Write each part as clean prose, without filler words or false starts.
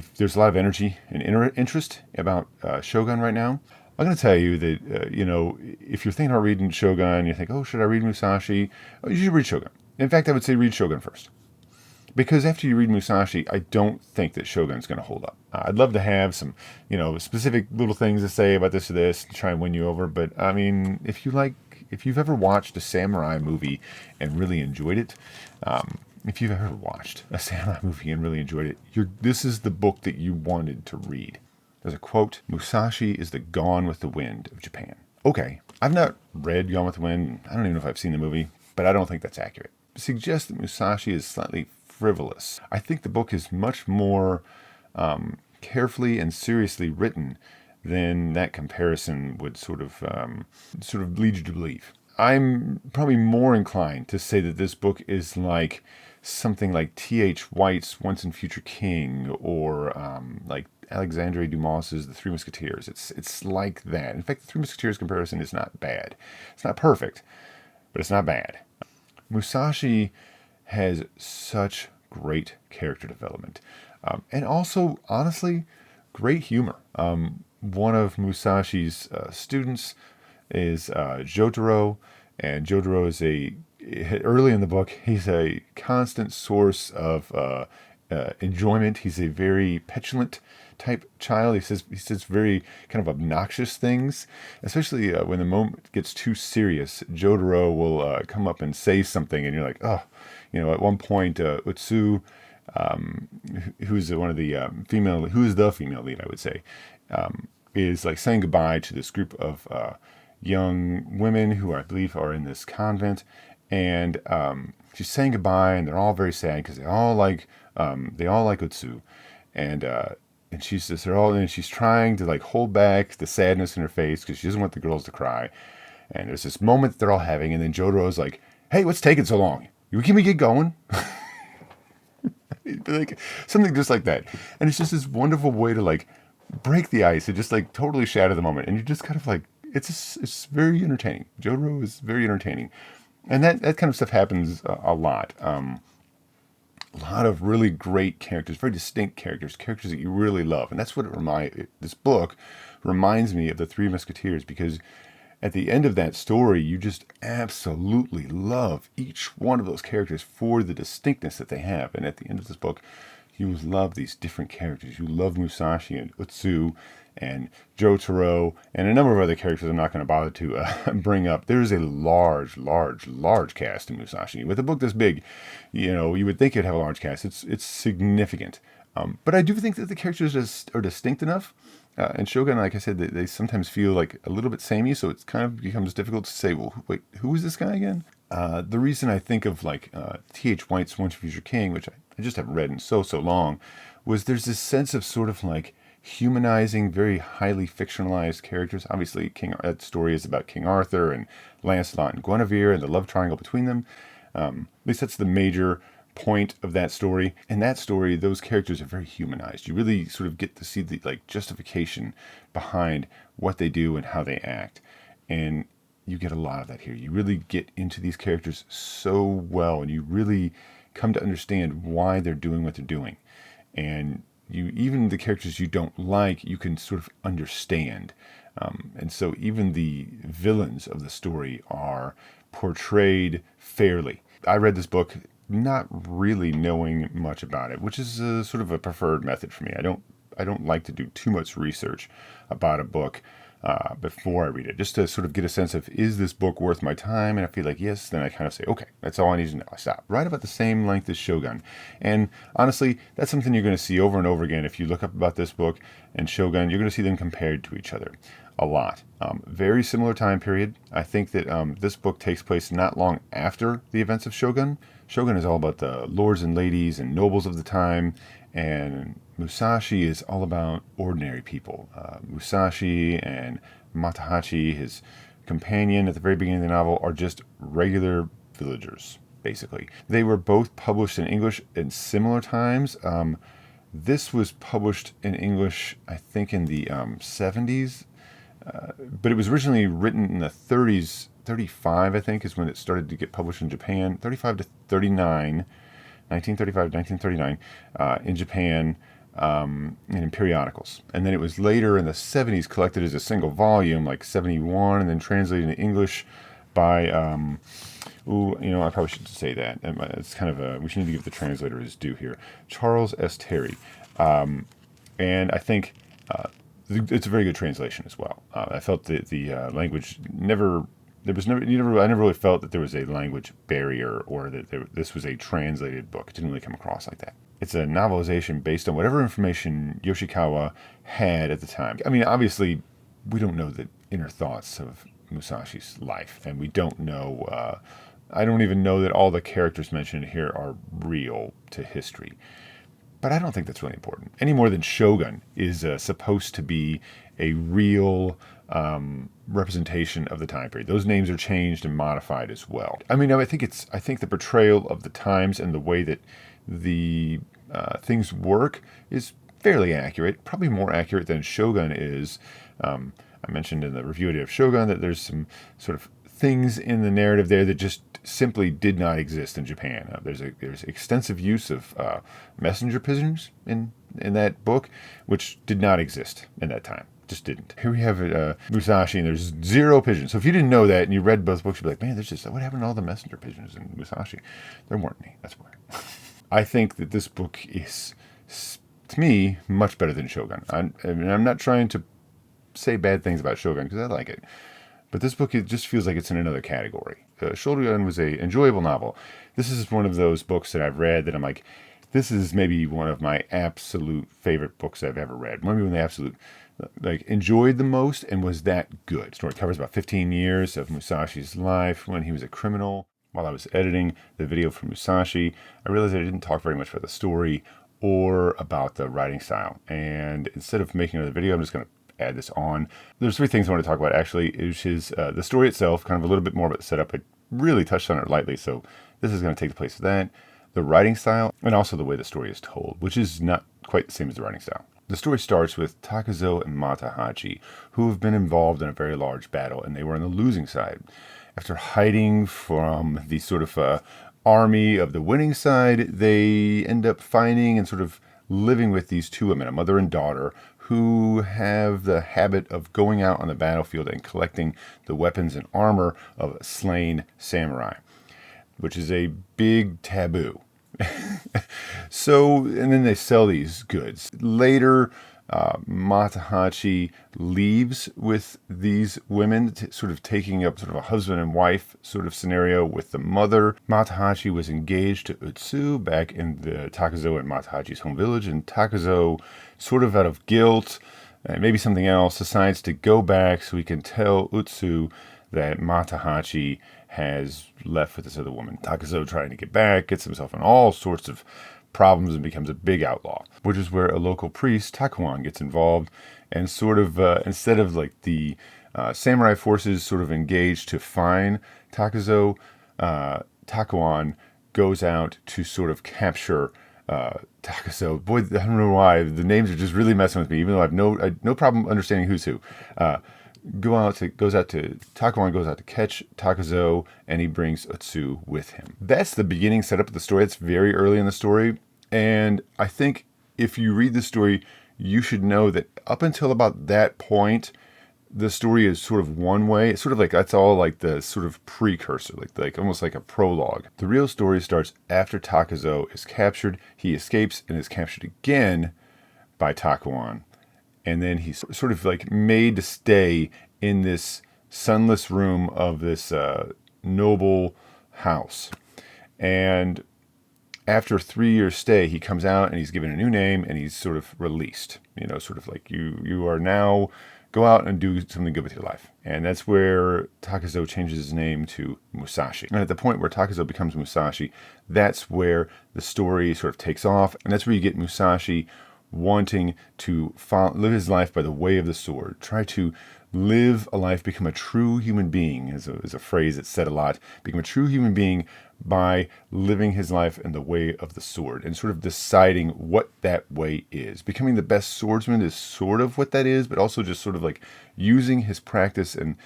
if there's a lot of energy and interest about Shogun right now, I'm going to tell you that, if you're thinking about reading Shogun, you think, oh, should I read Musashi? Oh, you should read Shogun. In fact, I would say read Shogun first. Because after you read Musashi, I don't think that Shogun's going to hold up. I'd love to have some, specific little things to say about this or this to try and win you over. But, I mean, if you've ever watched a samurai movie and really enjoyed it, this is the book that you wanted to read. There's a quote, Musashi is the Gone with the Wind of Japan. Okay, I've not read Gone with the Wind. I don't even know if I've seen the movie, but I don't think that's accurate. It suggests that Musashi is slightly frivolous. I think the book is much more carefully and seriously written than that comparison would sort of lead you to believe. I'm probably more inclined to say that this book is like something like T.H. White's Once and Future King, or like Alexandre Dumas's The Three Musketeers. It's like that. In fact, the Three Musketeers comparison is not bad. It's not perfect, but it's not bad. Musashi has such great character development, and also, honestly, great humor. One of Musashi's students is Jotaro, and Jotaro is early in the book, he's a constant source of enjoyment. He's a very petulant type child. He says very kind of obnoxious things, especially when the moment gets too serious. Jotaro will come up and say something, and you're like, oh, at one point, Utsu, who's the female lead, I would say, is like saying goodbye to this group of young women who I believe are in this convent, and she's saying goodbye, and they're all very sad because they all like Utsu, and she's trying to like hold back the sadness in her face because she doesn't want the girls to cry. And there's this moment that they're all having, and then Jotaro's like, "Hey, what's taking so long? Can we get going?" Like something just like that, and it's just this wonderful way to like break the ice and just like totally shatter the moment, and you're just kind of like, it's very entertaining. Jotaro is very entertaining, and that kind of stuff happens a lot. A lot of really great characters, very distinct characters that you really love. And that's what this book reminds me of The Three Musketeers, because at the end of that story, you just absolutely love each one of those characters for the distinctness that they have. And at the end of this book, you love these different characters. You love Musashi and Utsu and Jotaro and a number of other characters I'm not going to bother to bring up. There's a large cast in Musashi. With a book this big, you would think it'd have a large cast. It's significant. But I do think that the characters are distinct enough. And Shogun, like I said, they sometimes feel like a little bit samey, so it kind of becomes difficult to say, well, wait, who is this guy again? The reason I think of like T.H. White's Once and Future King, which I just haven't read in so long, was there's this sense of sort of like humanizing, very highly fictionalized characters. Obviously, that story is about King Arthur and Lancelot and Guinevere and the love triangle between them. At least that's the major point of that story. In that story, those characters are very humanized. You really sort of get to see the like justification behind what they do and how they act. And you get a lot of that here. You really get into these characters so well, and you really come to understand why they're doing what they're doing. And even the characters you don't like, you can sort of understand. And so even the villains of the story are portrayed fairly. I read this book not really knowing much about it, which is sort of a preferred method for me. I don't like to do too much research about a book before I read it, just to sort of get a sense of, is this book worth my time? And I feel like yes, then I kind of say, okay, that's all I need to know. I stop. Right about the same length as Shogun. And honestly, that's something you're going to see over and over again. If you look up about this book and Shogun, you're going to see them compared to each other a lot. Very similar time period. I think that this book takes place not long after the events of Shogun. Shogun is all about the lords and ladies and nobles of the time, and Musashi is all about ordinary people. Musashi and Matahachi, his companion at the very beginning of the novel, are just regular villagers, basically. They were both published in English in similar times. This was published in English, I think, in the 70s, but it was originally written in the 30s. 35, I think, is when it started to get published in Japan. 35 to 39, 1935 to 1939 in Japan. in periodicals. And then it was later in the 70s collected as a single volume, like 71, and then translated into English by, I probably should say that. It's kind of we should need to give the translator his due here. Charles S. Terry. And I think it's a very good translation as well. I felt that the language I never really felt that there was a language barrier or that this was a translated book. It didn't really come across like that. It's a novelization based on whatever information Yoshikawa had at the time. I mean, obviously, we don't know the inner thoughts of Musashi's life, and we don't know, I don't even know that all the characters mentioned here are real to history. But I don't think that's really important, any more than Shogun is supposed to be a real representation of the time period. Those names are changed and modified as well. I mean, I think the portrayal of the times and the way that the things work is fairly accurate, probably more accurate than Shogun is. I mentioned in the review I did of Shogun that there's some sort of things in the narrative there that just simply did not exist in Japan. There's extensive use of messenger pigeons in that book, which did not exist in that time. Just didn't. Here we have Musashi, and there's 0 pigeons. So if you didn't know that and you read both books, you'd be like, man, what happened to all the messenger pigeons in Musashi? There weren't any. That's why. I think that this book is, to me, much better than Shogun. I'm not trying to say bad things about Shogun because I like it. But this book, it just feels like it's in another category. Shogun was an enjoyable novel. This is one of those books that I've read that I'm like, this is maybe one of my absolute favorite books I've ever read. Maybe one of the absolute, enjoyed the most and was that good. The story covers about 15 years of Musashi's life when he was a criminal. While I was editing the video for Musashi, I realized I didn't talk very much about the story or about the writing style. And instead of making another video, I'm just going to add this on. There's 3 things I want to talk about actually, which is the story itself, kind of a little bit more about the setup. I really touched on it lightly, so this is going to take the place of that. The writing style, and also the way the story is told, which is not quite the same as the writing style. The story starts with Takazo and Matahachi, who have been involved in a very large battle, and they were on the losing side. After hiding from the sort of army of the winning side, they end up finding and sort of living with these 2 women, a mother and daughter, who have the habit of going out on the battlefield and collecting the weapons and armor of slain samurai, which is a big taboo. And then they sell these goods. Later, Matahachi leaves with these women, sort of taking up sort of a husband and wife sort of scenario with the mother. Matahachi was engaged to Utsu back in the Takazo and Matahachi's home village, and Takazo, sort of out of guilt and maybe something else, decides to go back so he can tell Utsu that Matahachi has left with this other woman. Takazo, trying to get back, gets himself in all sorts of problems and becomes a big outlaw, which is where a local priest, Takuan, gets involved and sort of, instead of like the samurai forces sort of engaged to find Takazo, Takuan goes out to sort of capture Takazo. Boy, I don't know why. The names are just really messing with me, even though I have no problem understanding who's who. Takuan goes out to catch Takazo, and he brings Utsu with him. That's the beginning setup of the story. It's very early in the story, and I think if you read the story, you should know that up until about that point, the story is sort of one way. It's sort of like that's all like the sort of precursor, like almost like a prologue. The real story starts after Takazo is captured. He escapes and is captured again by Takuan. And then he's sort of like made to stay in this sunless room of this noble house. And after a 3-year stay, he comes out and he's given a new name and he's sort of released. Sort of like you are now, go out and do something good with your life. And that's where Takazo changes his name to Musashi. And at the point where Takazo becomes Musashi, that's where the story sort of takes off. And that's where you get Musashi wanting to live his life by the way of the sword, try to live a life, become a true human being, is a phrase that's said a lot, become a true human being by living his life in the way of the sword and sort of deciding what that way is. Becoming the best swordsman is sort of what that is, but also just sort of like using his practice and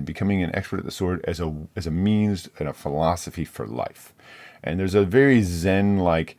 becoming an expert at the sword as a means and a philosophy for life. And there's a very Zen-like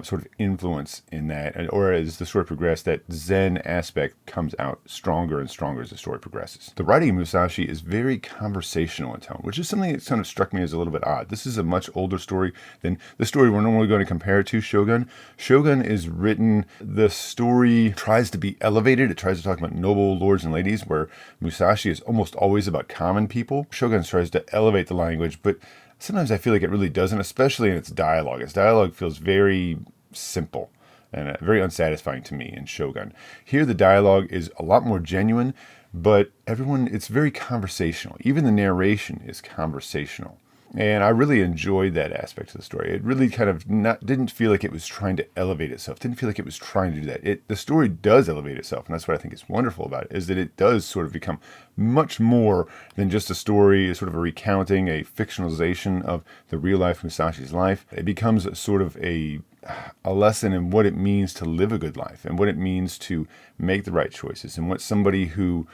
sort of influence in that, or as the story progresses, that Zen aspect comes out stronger and stronger as the story progresses. The writing of Musashi is very conversational in tone, which is something that kind of struck me as a little bit odd. This is a much older story than the story we're normally going to compare it to, Shogun. Shogun is written, the story tries to be elevated. It tries to talk about noble lords and ladies, where Musashi is almost always about common people. Shogun tries to elevate the language, but sometimes I feel like it really doesn't, especially in its dialogue. Its dialogue feels very simple and very unsatisfying to me in Shogun. Here, the dialogue is a lot more genuine, but it's very conversational. Even the narration is conversational. And I really enjoyed that aspect of the story. It really kind of didn't feel like it was trying to elevate itself. Didn't feel like it was trying to do that. The story does elevate itself, and that's what I think is wonderful about it, is that it does sort of become much more than just a story, sort of a recounting, a fictionalization of the real life Musashi's life. It becomes sort of a lesson in what it means to live a good life, and what it means to make the right choices, and what somebody who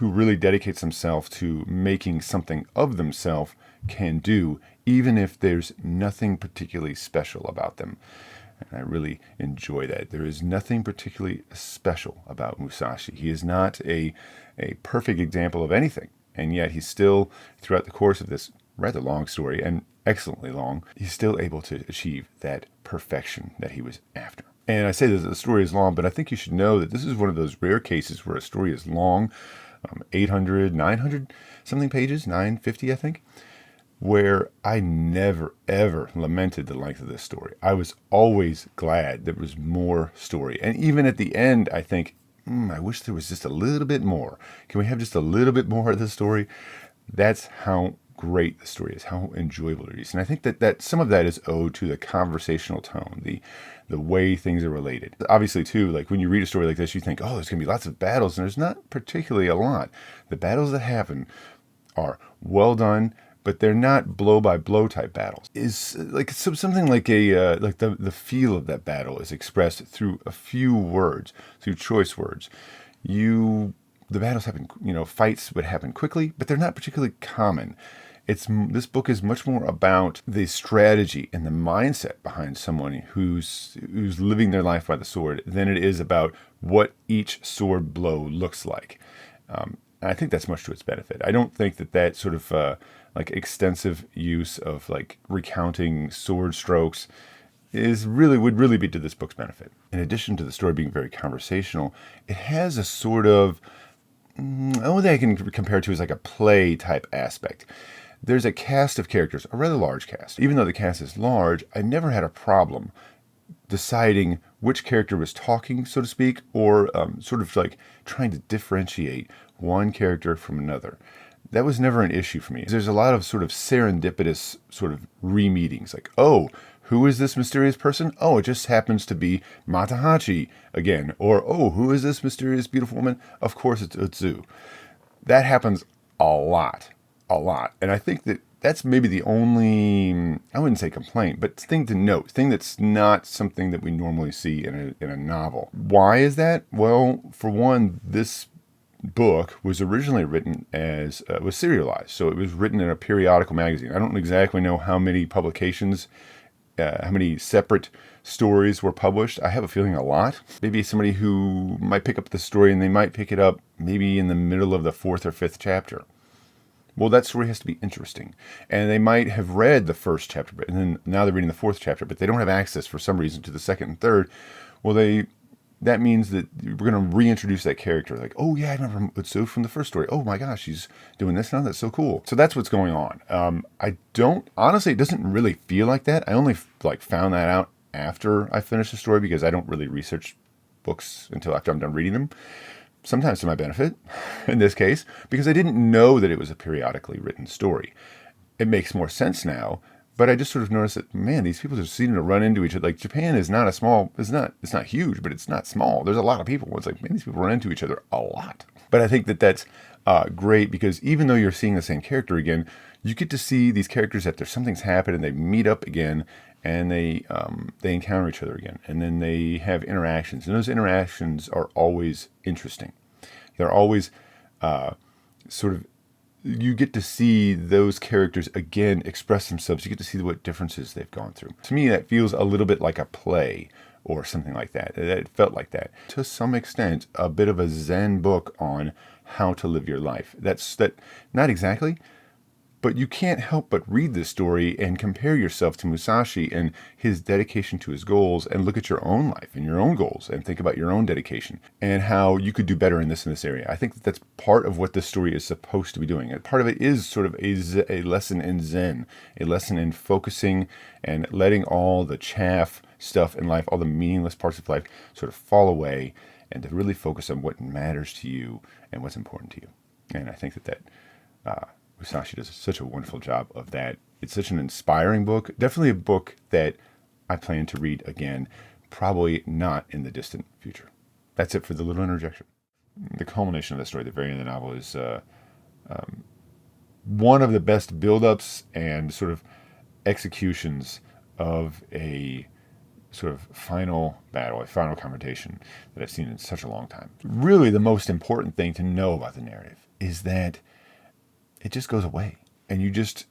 really dedicates themselves to making something of themselves can do, even if there's nothing particularly special about them. And I really enjoy that. There is nothing particularly special about Musashi. He is not a perfect example of anything, and yet he's still, throughout the course of this rather long story, and excellently long, he's still able to achieve that perfection that he was after. And I say that the story is long, but I think you should know that this is one of those rare cases where a story is long, 800, 900 something pages, 950, I think, where I never, ever lamented the length of this story. I was always glad there was more story. And even at the end, I think, I wish there was just a little bit more. Can we have just a little bit more of this story? That's how great the story is, how enjoyable it is. And I think that some of that is owed to the conversational tone, the way things are related. Obviously, too, like when you read a story like this, you think, oh, there's going to be lots of battles, and there's not particularly a lot. The battles that happen are well done, but they're not blow-by-blow type battles. Is like something like the feel of that battle is expressed through a few words, through choice words. The battles happen, fights would happen quickly, but they're not particularly common. This book is much more about the strategy and the mindset behind someone who's living their life by the sword than it is about what each sword blow looks like. And I think that's much to its benefit. I don't think that sort of extensive use of recounting sword strokes would really be to this book's benefit. In addition to the story being very conversational, it has a sort of, the only thing I can compare it to is like a play type aspect. There's a cast of characters, a rather large cast. Even though the cast is large, I never had a problem deciding which character was talking, so to speak, or sort of like trying to differentiate one character from another. That was never an issue for me. There's a lot of sort of serendipitous sort of re-meetings, like, oh, who is this mysterious person? Oh, it just happens to be Matahachi again. Or, oh, who is this mysterious beautiful woman? Of course it's Utsu. That happens a lot. And I think that's maybe the only, I wouldn't say complaint, but thing to note, thing that's not something that we normally see in a novel. Why is that? Well, for one, this book was originally written was serialized. So it was written in a periodical magazine. I don't exactly know how many publications, how many separate stories were published. I have a feeling a lot. Maybe somebody who might pick up the story and they might pick it up maybe in the middle of the 4th or 5th chapter. Well, that story has to be interesting. And they might have read the 1st chapter, and then now they're reading the 4th chapter, but they don't have access for some reason to the 2nd and 3rd. Well, that means that we're going to reintroduce that character. Like, oh yeah, I remember Utsu from the first story. Oh my gosh, she's doing this now. That's so cool. So that's what's going on. Honestly, it doesn't really feel like that. I only found that out after I finished the story, because I don't really research books until after I'm done reading them. Sometimes to my benefit, in this case, because I didn't know that it was a periodically written story. It makes more sense now, but I just sort of noticed that, man, these people just seem to run into each other. Like, Japan is not it's not huge, but it's not small. There's a lot of people. It's like, man, these people run into each other a lot. But I think that's great, because even though you're seeing the same character again, you get to see these characters that something's happened and they meet up again, and they encounter each other again, and then they have interactions, and those interactions are always interesting. They're always sort of you get to see those characters again express themselves. You get to see what differences they've gone through. To me, that feels a little bit like a play or something like that. It felt like that. To some extent, a bit of a Zen book on how to live your life. Not exactly, but you can't help but read this story and compare yourself to Musashi and his dedication to his goals, and look at your own life and your own goals and think about your own dedication and how you could do better in this area. I think that's part of what this story is supposed to be doing. And part of it is sort of a lesson in Zen, a lesson in focusing and letting all the chaff stuff in life, all the meaningless parts of life sort of fall away, and to really focus on what matters to you and what's important to you. And I think that Musashi does such a wonderful job of that. It's such an inspiring book. Definitely a book that I plan to read again, probably not in the distant future. That's it for the little interjection. The culmination of the story, the very end of the novel, is one of the best build-ups and sort of executions of a sort of final battle, a final confrontation that I've seen in such a long time. Really, the most important thing to know about the narrative is that it just goes away, and you just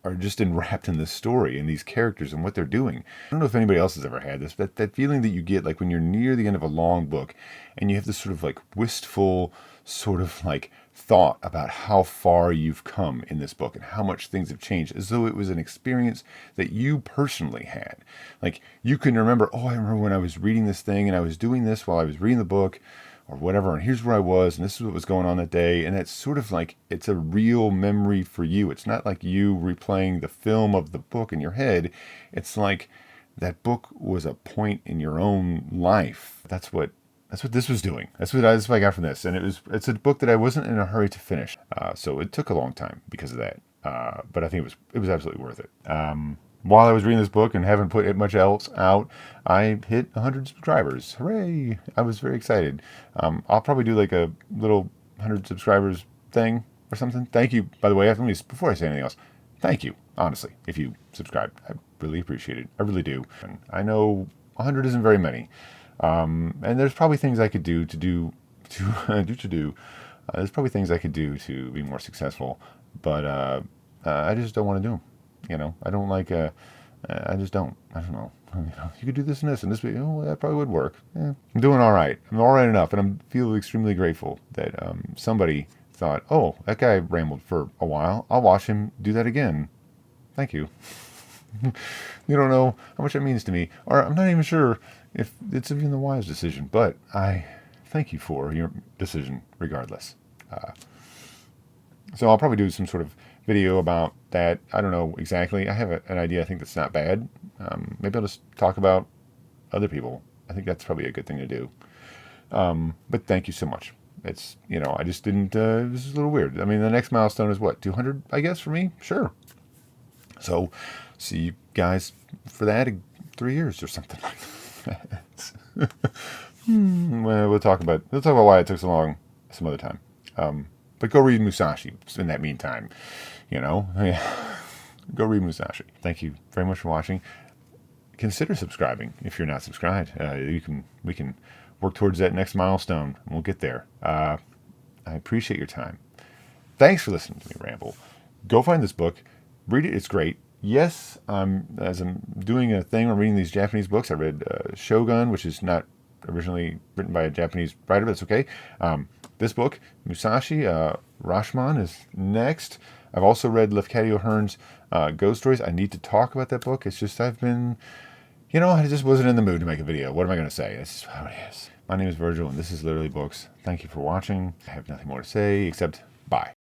are just enwrapped in this story and these characters and what they're doing. I don't know if anybody else has ever had this, but that feeling that you get like when you're near the end of a long book and you have this sort of like wistful sort of like thought about how far you've come in this book and how much things have changed, as though it was an experience that you personally had. Like you can remember, oh, I remember when I was reading this thing and I was doing this while I was reading the book, or whatever, and here's where I was, and this is what was going on that day. And it's sort of like, it's a real memory for you. It's not like you replaying the film of the book in your head. It's like that book was a point in your own life. That's what this was doing. That's what I got from this. And it's a book that I wasn't in a hurry to finish. So it took a long time because of that. But I think it was absolutely worth it. While I was reading this book and haven't put much else out, I hit 100 subscribers. Hooray! I was very excited. I'll probably do like a little 100 subscribers thing or something. Thank you, by the way. Before I say anything else, thank you, honestly, if you subscribe. I really appreciate it. I really do. And I know 100 isn't very many. And there's probably things I could do there's probably things I could do to be more successful, but I just don't want to do them. You know, I don't like, I just don't. I don't know. You know, you could do this and this and this. Oh, that probably would work. I'm doing all right. I'm all right enough, and I feel extremely grateful that somebody thought, oh, that guy rambled for a while. I'll watch him do that again. Thank you. You don't know how much that means to me, or I'm not even sure if it's even the wise decision, but I thank you for your decision regardless. So I'll probably do some sort of video about that. I don't know exactly. I have an idea. I think that's not bad. Maybe I'll just talk about other people. I think that's probably a good thing to do. But thank you so much. It's, you know, I just didn't, this is a little weird. I mean, the next milestone is what, 200, I guess, for me? Sure. So see you guys for that in 3 years or something like that. Well, we'll talk about why it took so long some other time. But go read Musashi in that meantime, you know. Go read Musashi. Thank you very much for watching. Consider subscribing if you're not subscribed. We can work towards that next milestone, and we'll get there. I appreciate your time. Thanks for listening to me ramble. Go find this book, read it. It's great. Yes, as I'm doing a thing, I'm reading these Japanese books. I read Shogun, which is not originally written by a Japanese writer, but it's okay. This book, Musashi, Rashomon, is next. I've also read Lefkady O'Hearn's Ghost Stories. I need to talk about that book. It's just I've been, you know, I just wasn't in the mood to make a video. What am I going to say? This is how it is. My name is Virgil, and this is Literally Books. Thank you for watching. I have nothing more to say except bye.